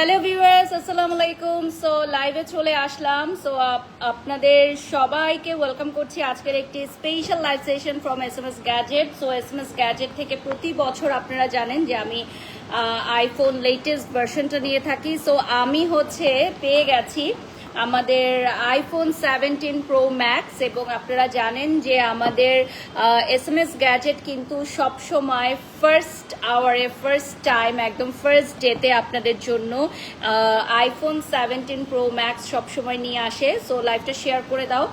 Hello viewers, আসসালামু আলাইকুম। So লাইভে চলে আসলাম। সো আপনাদের সবাইকে ওয়েলকাম করছি আজকের একটি special live session from SMS gadget. So SMS gadget থেকে প্রতি বছর আপনারা জানেন যে আমি আইফোন লেটেস্ট ভার্সনটা নিয়ে থাকি। সো আমি পেয়ে গেছি আমাদের আইফোন 17 প্রো ম্যাক্স, এবং আপনারা জানেন যে আমাদের SMS গ্যাজেট কিন্তু সবসময় ফার্স্ট আওয়ারে, ফার্স্ট টাইম, একদম ফার্স্ট ডেতে আপনাদের জন্য আইফোন 17 প্রো ম্যাক্স সবসময় নিয়ে আসে। সো লাইভটা শেয়ার করে দাও।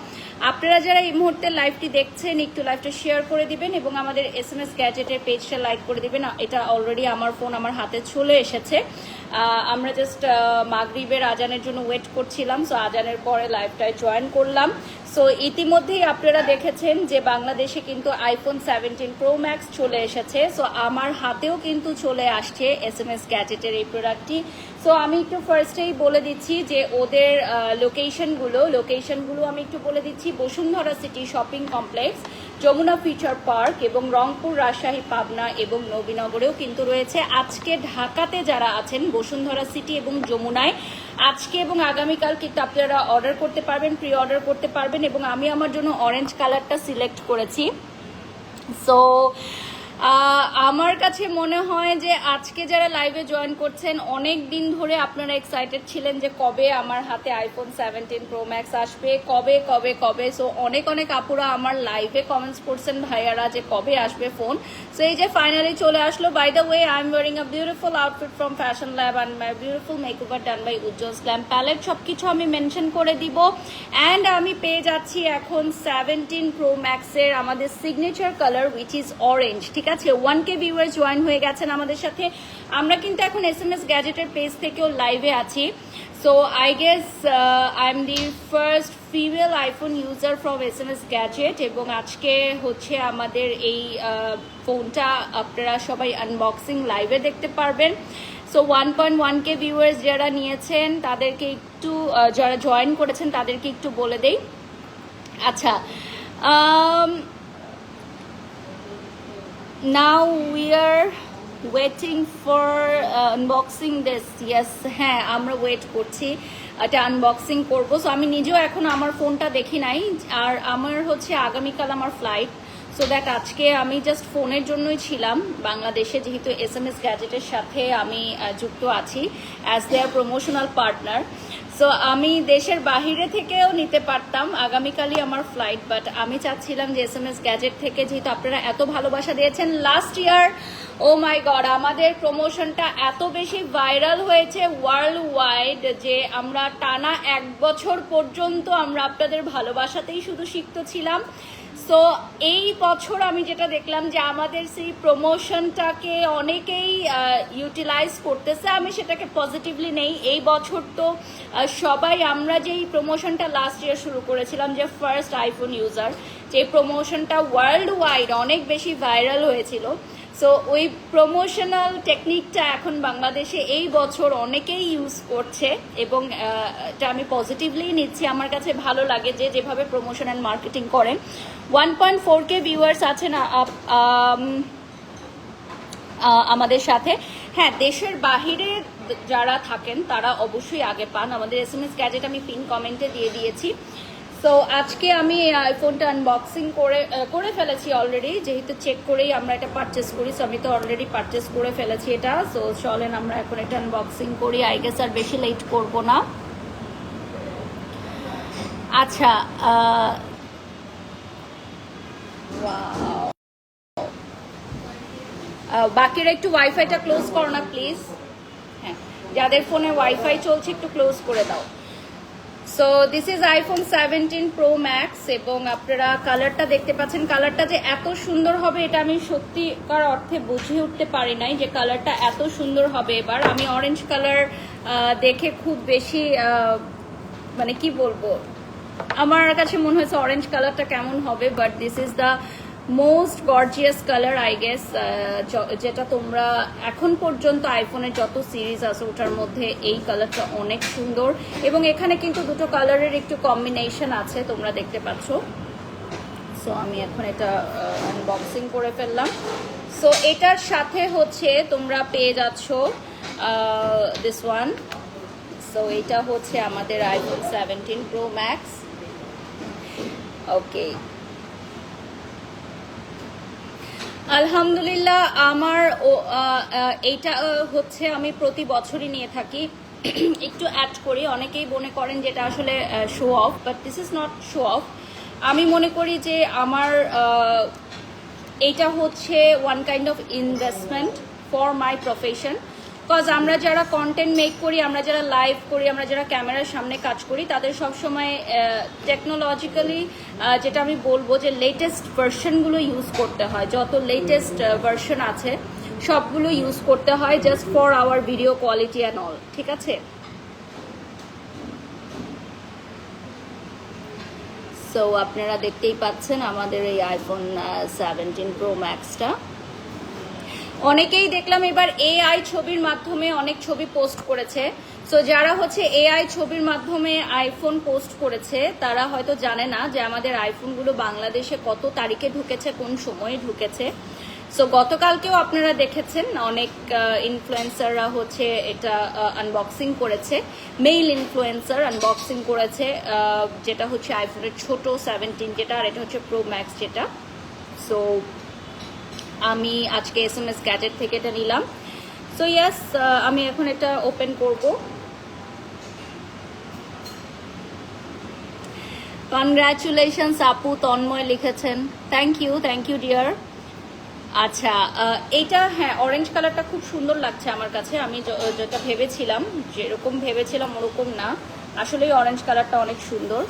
আপনারা যারা এই মুহূর্তে লাইভটি দেখছেন একটু লাইভটা শেয়ার করে দিবেন এবং আমাদের SMS গ্যাজেটের পেজটা লাইক করে দিবেন। এটা অলরেডি আমার ফোন আমার হাতে চলে এসেছে। আমরা জাস্ট মাগরিবের আজানের জন্য ওয়েট করছিলাম। সো আজানের পরে লাইভটায় জয়েন করলাম। সো ইতিমধ্যেই আপনারা দেখেছেন যে বাংলাদেশে কিন্তু আইফোন 17 প্রো ম্যাক্স চলে এসেছে। সো আমার হাতেও কিন্তু চলে আসছে SMS গ্যাজেটের এই প্রোডাক্টটি। সো আমি একটু ফার্স্টেই বলে দিচ্ছি যে ওদের লোকেশনগুলো আমি একটু বলে দিচ্ছি। Bashundhara city shopping complex, Jamuna future park এবং রংপুর, রাজশাহী, পাবনা এবং নবীনগরেও কিন্তু রয়েছে। আজকে ঢাকাতে যারা আছেন বসুন্ধরা সিটি এবং যমুনায় আজকে এবং আগামীকাল কিন্তু আপনারা অর্ডার করতে পারবেন, প্রি অর্ডার করতে পারবেন, এবং আমি আমার জন্য অরেঞ্জ কালারটা সিলেক্ট করেছি। সো আমার কাছে মনে হয় যে আজকে যারা লাইভে জয়েন করছেন অনেক দিন ধরে আপনারা এক্সাইটেড ছিলেন যে কবে আমার হাতে আইফোন 17 প্রো ম্যাক্স আসবে, কবে কবে কবে। সো অনেক আপুরা আমার লাইভে কমেন্টস করছেন ভাইয়ারা যে কবে আসবে ফোন। সো এই যে ফাইনালি চলে আসলো। By the way, I am wearing a beautiful outfit from fashion lab and my beautiful makeover done by Ujjwal slam palette. সবকিছু আমি মেনশন করে দিব। অ্যান্ড আমি পেয়ে যাচ্ছি এখন 17 প্রো ম্যাক্সের আমাদের signature colour which is orange. ঠিক আছে, 1K ভিউয়ার্স জয়েন হয়ে গেছেন আমাদের সাথে। আমরা কিন্তু এখন SMS গ্যাজেটের পেজ থেকেও লাইভে আছি। So I guess I am the first female iPhone user from SMS gadget, এবং আজকে আমাদের এই ফোনটা আপনারা সবাই আনবক্সিং লাইভে দেখতে পারবেন। সো 1.1K ভিউয়ার্স যারা নিয়েছেন তাদেরকে একটু, যারা জয়েন করেছেন তাদেরকে একটু বলে দেই। আচ্ছা, now we are waiting for unboxing this. Yes, হ্যাঁ আমরা ওয়েট করছি, এটা আনবক্সিং করব। সো আমি নিজেও এখন আমার ফোনটা দেখি নাই, আর আমার আগামীকাল আমার ফ্লাইট। সো দ্যাট আজকে আমি জাস্ট ফোনের জন্যই ছিলাম বাংলাদেশে, যেহেতু SMS গ্যাজেটের সাথে আমি যুক্ত আছি অ্যাজ দেয়ার প্রমোশনাল পার্টনার। সো আমি দেশের বাহিরে থেকেও নিতে পারতাম, আগামীকালই আমার ফ্লাইট, বাট আমি চাচ্ছিলাম যে SMS গ্যাজেট থেকে, যেহেতু আপনারা এত ভালোবাসা দিয়েছেন লাস্ট ইয়ার, ও মাই গড, আমাদের প্রমোশনটা এত বেশি ভাইরাল হয়েছে ওয়ার্ল্ড ওয়াইড যে আমরা টানা 1 বছর পর্যন্ত আমরা আপনাদের ভালোবাসাতেই শুধু সিক্ত ছিলাম। সো এই বছর আমি যেটা দেখলাম যে আমাদের সেই প্রমোশনটাকে অনেকেই ইউটিলাইজ করতেছে, আমি সেটাকে পজিটিভলি নেই। এই বছর তো সবাই আমরা যেই প্রমোশনটা লাস্ট ইয়ার শুরু করেছিলাম যে ফার্স্ট আইফোন ইউজার, যে প্রমোশনটা ওয়ার্ল্ড ওয়াইড অনেক বেশি ভাইরাল হয়েছিল। সো ওই প্রমোশনাল টেকনিকটা এখন বাংলাদেশে এই বছর অনেকেই ইউজ করছে, এবং এটা আমি পজিটিভলি নিচ্ছি। আমার কাছে ভালো লাগে যে যেভাবে প্রমোশন অ্যান্ড মার্কেটিং করেন। 1.4K ভিউয়ার্স আছেন আমাদের সাথে। হ্যাঁ, দেশের বাহিরে যারা থাকেন তারা অবশ্যই আগে পান। আমাদের SMS গ্যাজেট আমি পিন কমেন্টে দিয়ে দিয়েছি। তো আজকে আমি আইফোনটা আনবক্সিং করে ফেলেছি অলরেডি, যেহেতু চেক করেই আমরা এটা পারচেস করি। সো আমি তো অলরেডি পারচেস করে ফেলেছি এটা। সো চলেন আমরা এখন এটা আনবক্সিং করি। আই গেস আর বেশি লেট করব না। আচ্ছা, বাকিরা একটু ওয়াইফাইটা ক্লোজ করো না প্লিজ। হ্যাঁ, যাদের ফোনে ওয়াইফাই চলছে একটু ক্লোজ করে দাও। So this is iPhone 17 pro max, এবং আপনারা কালারটা দেখতে পাচ্ছেন। কালারটা যে এত সুন্দর হবে এটা আমি সত্যিকার অর্থে বুঝে উঠতে পারি নাই যে কালারটা এত সুন্দর হবে। এবার আমি অরেঞ্জ কালার দেখে খুব বেশি মানে কি বলবো, আমার কাছে মনে হয়েছে অরেঞ্জ কালারটা কেমন হবে, but this is the most gorgeous colour I guess, যেটা তোমরা এখন পর্যন্ত আইফোনের যত সিরিজ আছে ওটার মধ্যে এই কালারটা অনেক সুন্দর। এবং এখানে কিন্তু দুটো কালারের একটু কম্বিনেশন আছে, তোমরা দেখতে পাচ্ছ। সো আমি এখন এটা আনবক্সিং করে ফেললাম। সো এটার সাথে তোমরা পেয়ে যাচ্ছ দিস ওয়ান। সো এটা হচ্ছে আমাদের আইফোন 17 প্রো ম্যাক্স। ওকে, আলহামদুলিল্লাহ আমার এইটা হচ্ছে আমি প্রতি বছরই নিয়ে থাকি। একটু অ্যাড করি, অনেকেই মনে করেন যেটা আসলে show off, but this is not show off. আমি মনে করি যে আমার এইটা হচ্ছে one kind of investment for my profession. Because আমরা যারা কন্টেন্ট মেক করি, আমরা যারা লাইভ করি, আমরা যারা ক্যামেরার সামনে কাজ করি, তাদের সবসময় টেকনোলজিক্যালি যেটা আমি বলবো যে লেটেস্ট ভার্সনগুলো ইউজ করতে হয়। যত লেটেস্ট ভার্সন আছে সবগুলো ইউজ করতে হয় just for our video quality and all, ঠিক আছে? সো আপনারা দেখতেই পাচ্ছেন আমাদের এই আইফোন 17 প্রো ম্যাক্সটা। অনেকেই দেখলাম এবার এআই ছবির মাধ্যমে অনেক ছবি পোস্ট করেছে। সো যারা হচ্ছে এআই ছবির মাধ্যমে আইফোন পোস্ট করেছে তারা হয়তো জানে না যে আমাদের আইফোনগুলো বাংলাদেশে কত তারিখে ঢুকেছে, কোন সময়ে ঢুকেছে। সো গতকালকেও আপনারা দেখেছেন অনেক ইনফ্লুয়েন্সাররা হচ্ছে এটা আনবক্সিং করেছে, মেইল ইনফ্লুয়েন্সার আনবক্সিং করেছে, যেটা হচ্ছে আইফোনের ছোট 17 যেটা, আর এটা হচ্ছে প্রো ম্যাক্স যেটা। সো আমি আজকে SMS গ্যাজেট থেকে এটা নিলাম। সো ইয়াস, আমি এখন এটা ওপেন করব। কনগ্রাচুলেশনস আপু, তন্ময় লিখেছেন, থ্যাংক ইউ ডিয়ার। আচ্ছা, এইটা হ্যাঁ অরেঞ্জ কালারটা খুব সুন্দর লাগছে আমার কাছে। আমি যেটা ভেবেছিলাম, যেরকম ভেবেছিলাম ওরকম না, আসলেই অরেঞ্জ কালারটা অনেক সুন্দর।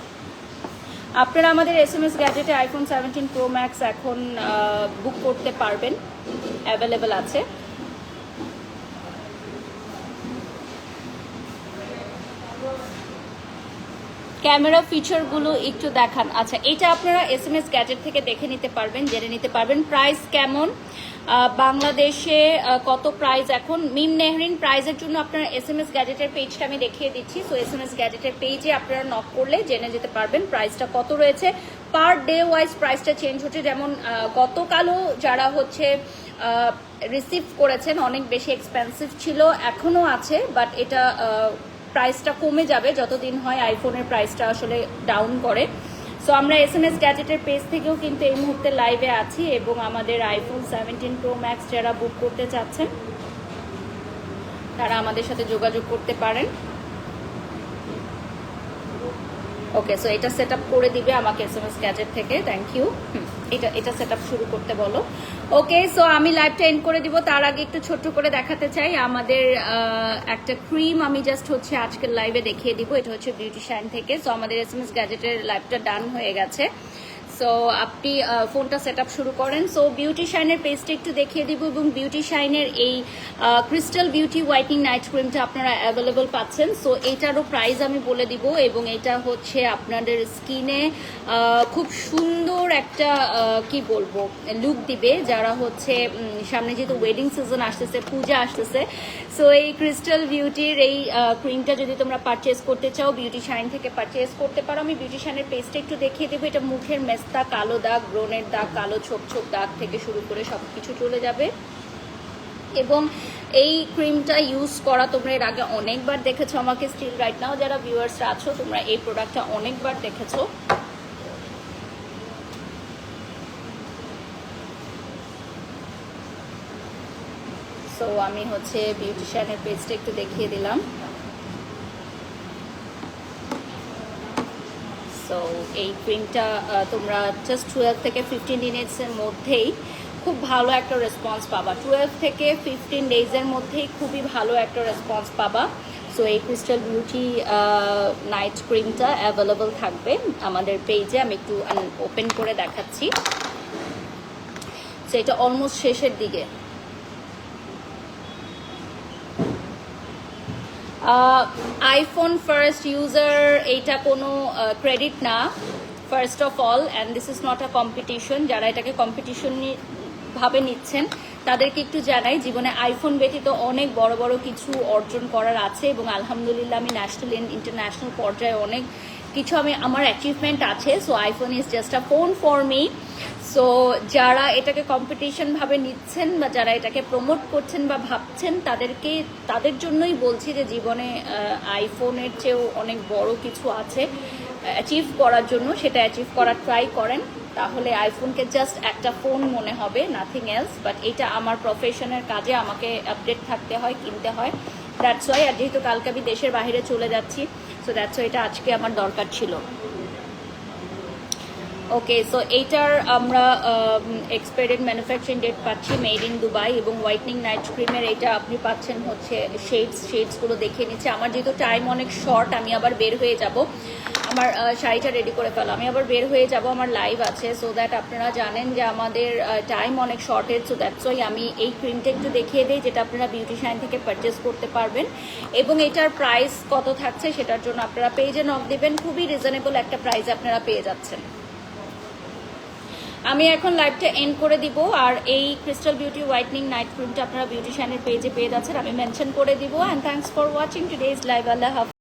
আপনারা আমাদের SMS গ্যাজেটে আইফোন 17 প্রো ম্যাক্স এখন বুক করতে পারবেন, অ্যাভেলেবেল আছে। ক্যামেরা ফিচারগুলো একটু দেখান। আচ্ছা, এটা আপনারা SMS গ্যাজেট থেকে দেখে নিতে পারবেন, জেনে নিতে পারবেন। প্রাইস কেমন, বাংলাদেশে কত প্রাইস এখন। মিম নেহরিন, প্রাইজের জন্য আপনারা SMS গ্যাজেটের পেজটা আমি দেখিয়ে দিচ্ছি। সো SMS গ্যাজেটের পেজে আপনারা নক করলে জেনে যেতে পারবেন প্রাইসটা কত রয়েছে। পার ডে ওয়াইজ প্রাইসটা চেঞ্জ হচ্ছে। যেমন গতকালও যারা হচ্ছে রিসিভ করেছেন অনেক বেশি এক্সপেন্সিভ ছিল, এখনও আছে, বাট এটা প্রাইসটা কমে যাবে যতদিন হয় আইফোনের প্রাইসটা আসলে ডাউন করে। সো আমরা SMS গ্যাজেটের পেজ থেকেও কিন্তু এই মুহূর্তে লাইভে আছি, এবং আমাদের আইফোন 17 প্রো ম্যাক্স যারা বুক করতে চাচ্ছেন তারা আমাদের সাথে যোগাযোগ করতে পারেন। ওকে, সো এটা সেট আপ করে দিবে আমাকে SMS গ্যাজেট থেকে, থ্যাংক ইউ। এটা সেট আপ শুরু করতে বলো। ওকে, সো আমি লাইভটা এন্ড করে দিব। তার আগে একটু ছোট্ট করে দেখাতে চাই আমাদের একটা ক্রিম, আমি জাস্ট হচ্ছে আজকের লাইভে দেখিয়ে দিব। এটা হচ্ছে বিউটি শাইন থেকে। সো আমাদের SMS গ্যাজেটের লাইভটা ডান হয়ে গেছে। সো আপনি ফোনটা সেট আপ শুরু করেন। সো বিউটি শাইনের পেজটা একটু দেখিয়ে দিব, এবং বিউটি শাইনের এই ক্রিস্টাল বিউটি হোয়াইটনিং নাইট ক্রিমটা আপনারা অ্যাভেলেবল পাচ্ছেন। সো এইটারও প্রাইস আমি বলে দিব, এবং এটা হচ্ছে আপনাদের স্কিনে খুব সুন্দর একটা কি বলবো লুক দিবে। যারা হচ্ছে সামনে যেহেতু ওয়েডিং সিজন আসতেছে, পূজা আসতেছে, সো এই ক্রিস্টাল বিউটির এই ক্রিমটা যদি তোমরা পারচেস করতে চাও বিউটি শাইন থেকে পারচেস করতে পারো। আমি বিউটি শাইনের পেজটা একটু দেখিয়ে দেবো। এটা মুখের মেস্তা, কালো দাগ, ব্রণের দাগ, কালো ছোপ ছোপ দাগ থেকে শুরু করে সব কিছু চলে যাবে। এবং এই ক্রিমটা ইউজ করা তোমরা এর আগে অনেকবার দেখেছো আমাকে, স্টিল রাইট নাও যারা ভিউয়ার্সরা আছো তোমরা এই প্রোডাক্টটা অনেকবার দেখেছো। সো আমি হচ্ছে বিউটিশিয়ানের পেজটা একটু দেখিয়ে দিলাম। সো এই ক্রিমটা তোমরা জাস্ট 12 থেকে 15 মিনিটসের মধ্যেই খুব ভালো একটা রেসপন্স পাবা। 12 থেকে 15 ডেজের মধ্যেই খুবই ভালো একটা রেসপন্স পাবা। সো এই ক্রিস্টাল বিউটি নাইট ক্রিমটা অ্যাভেলেবল থাকবে আমাদের পেজে। আমি একটু ওপেন করে দেখাচ্ছি। সো এটা অলমোস্ট শেষের দিকে। আইফোন ফার্স্ট ইউজার এইটা কোনো ক্রেডিট না, first of all, and this is not a competition. যারা এটাকে কম্পিটিশন ভাবে নিচ্ছেন তাদেরকে একটু জানাই, জীবনে আইফোন ব্যতীত অনেক বড় বড় কিছু অর্জন করার আছে, এবং আলহামদুলিল্লাহ আমি ন্যাশনাল ইন্টারন্যাশনাল পর্যায়ে অনেক কিছু আমার অ্যাচিভমেন্ট আছে। So iPhone is just a phone for me. So যারা এটাকে কম্পিটিশন ভাবে নিচ্ছেন বা যারা এটাকে প্রমোট করছেন বা ভাবছেন তাদের জন্যই বলছি যে জীবনে আইফোনের চেয়েও অনেক বড় কিছু আছে অ্যাচিভ করার জন্য, সেটা অ্যাচিভ করার ট্রাই করেন, তাহলে আইফোনকে জাস্ট একটা ফোন মনে হবে, নাথিং এলস। বাট এটা আমার প্রফেশনের কাজে আমাকে আপডেট থাকতে হয়, কিনতে হয়, দ্যাটস ওয়াই। আর যেহেতু কালকে আমি দেশের বাইরে চলে যাচ্ছি, সো দ্যাটস ওয়াই এটা আজকে আমার দরকার ছিল। ওকে, সো এইটার আমরা এক্সপায়ার্ড ম্যানুফ্যাকচারিং ডেট পাচ্ছি মেড ইন দুবাই, এবং হোয়াইটনিং নাইট ক্রিমের এটা আপনি পাচ্ছেন হচ্ছে শেডসগুলো দেখিয়ে নিচ্ছে। আমার যেহেতু টাইম অনেক শর্ট, আমি আবার বের হয়ে যাব, আমার শাড়িটা রেডি করে ফেলো, আমি আবার বের হয়ে যাব, আমার লাইভ আছে। সো দ্যাট আপনারা জানেন যে আমাদের টাইম অনেক শর্টেজ, সো দ্যাটস ওয়াই আমি এই ক্রিমটা একটু দেখিয়ে দিই যেটা আপনারা বিউটিশিয়ান থেকে পারচেস করতে পারবেন, এবং এটার প্রাইস কত থাকছে সেটার জন্য আপনারা পেজে নক দেবেন। খুবই রিজনেবল একটা প্রাইসে আপনারা পেয়ে যাচ্ছেন। আমি এখন লাইভটা এন্ড করে দিব। আর এই ক্রিস্টাল বিউটি হোয়াইটনিং নাইট ক্রিমটা আপনারা বিউটিশিয়ানের পেজে পেয়ে যাচ্ছেন, আমি মেনশন করে দিব। And thanks for watching today's live. আল্লাহ হাফেজ।